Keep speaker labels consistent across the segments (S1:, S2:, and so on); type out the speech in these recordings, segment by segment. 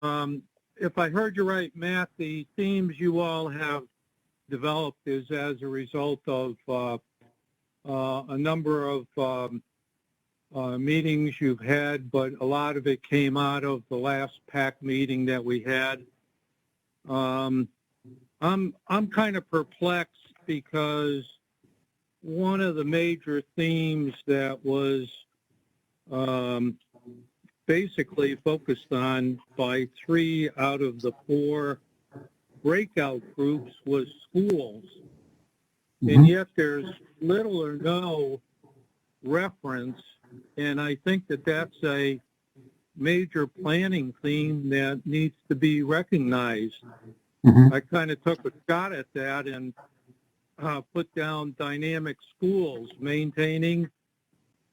S1: If I heard you right, Matt, the themes you all have developed is as a result of a number of meetings you've had, but a lot of it came out of the last PAC meeting that we had. I'm kind of perplexed because one of the major themes that was basically focused on by 3 out of the 4 breakout groups was schools. And yet there's little or no reference, and I think that that's a major planning theme that needs to be recognized. I kind of took a shot at that and put down dynamic schools, maintaining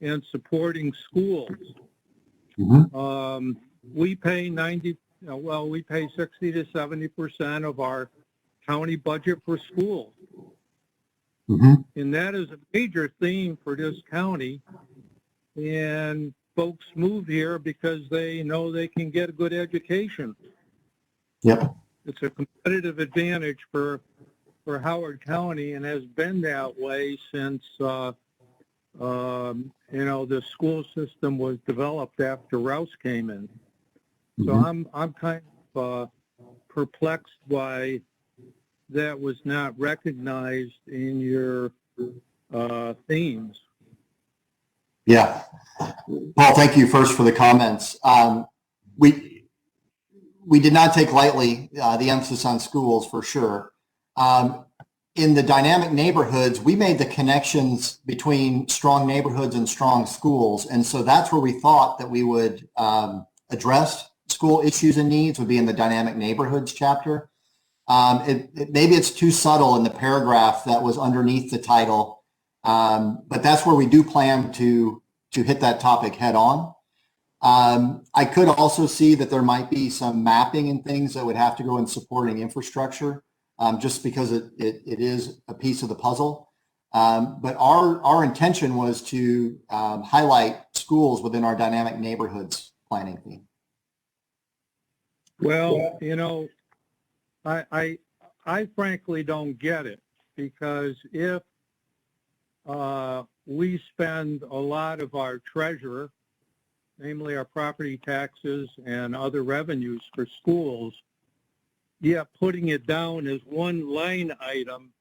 S1: and supporting schools. We pay 60 to 70% of our county budget for schools. And that is a major theme for this county. And folks move here because they know they can get a good education.
S2: Yep.
S1: It's a competitive advantage for Howard County, and has been that way since the school system was developed after Rouse came in. So I'm kind of perplexed why that was not recognized in your themes.
S2: Yeah. Paul, thank you first for the comments. We did not take lightly the emphasis on schools, for sure. In the dynamic neighborhoods, we made the connections between strong neighborhoods and strong schools. And so that's where we thought that we would address school issues and needs, would be in the dynamic neighborhoods chapter. Maybe it's too subtle in the paragraph that was underneath the title, but that's where we do plan to hit that topic head on. I could also see that there might be some mapping and things that would have to go in supporting infrastructure, just because it is a piece of the puzzle. But our intention was to highlight schools within our dynamic neighborhoods planning theme.
S1: Well, I frankly don't get it, because if we spend a lot of our treasure, namely our property taxes and other revenues for schools, yet putting it down as one line item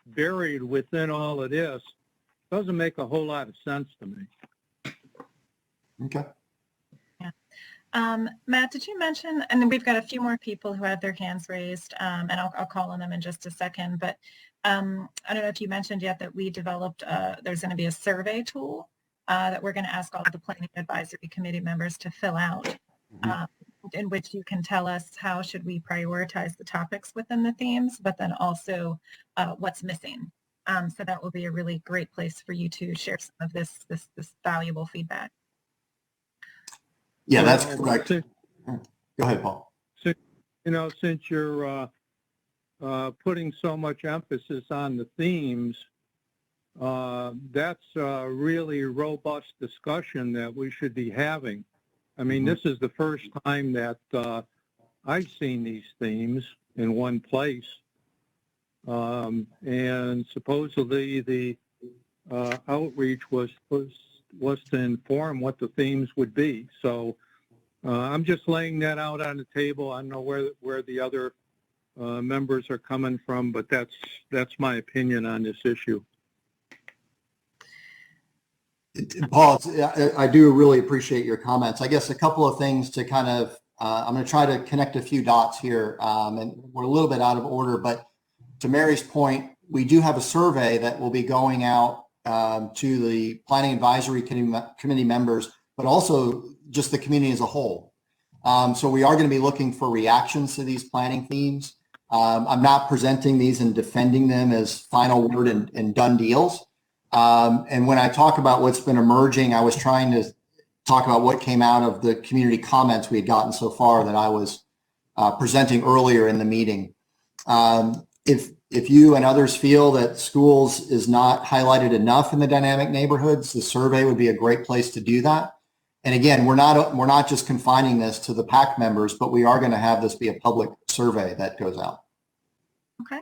S1: buried within all of this doesn't make a whole lot of sense to me.
S2: Okay.
S3: Matt, did you mention, and then we've got a few more people who have their hands raised, and I'll call on them in just a second, but I don't know if you mentioned yet that we developed, there's going to be a survey tool that we're going to ask all of the Planning Advisory Committee members to fill out, in which you can tell us how should we prioritize the topics within the themes, but then also what's missing. So that will be a really great place for you to share some of this valuable feedback.
S2: Yeah, that's correct. Go ahead, Paul.
S1: Since you're putting so much emphasis on the themes, that's a really robust discussion that we should be having. I mean, this is the first time that I've seen these themes in one place. And supposedly the outreach was to inform what the themes would be. So I'm just laying that out on the table. I don't know where the other members are coming from, but that's my opinion on this issue.
S2: Paul, I do really appreciate your comments. I guess a couple of things to kind of, I'm going to try to connect a few dots here, and we're a little bit out of order, but to Mary's point, we do have a survey that will be going out to the Planning Advisory Committee members, but also just the community as a whole. So we are going to be looking for reactions to these planning themes. I'm not presenting these and defending them as final word and done deals. And when I talk about what's been emerging, I was trying to talk about what came out of the community comments we had gotten so far that I was presenting earlier in the meeting. If you and others feel that schools is not highlighted enough in the dynamic neighborhoods, the survey would be a great place to do that. And again, we're not just confining this to the PAC members, but we are going to have this be a public survey that goes out.
S3: Okay.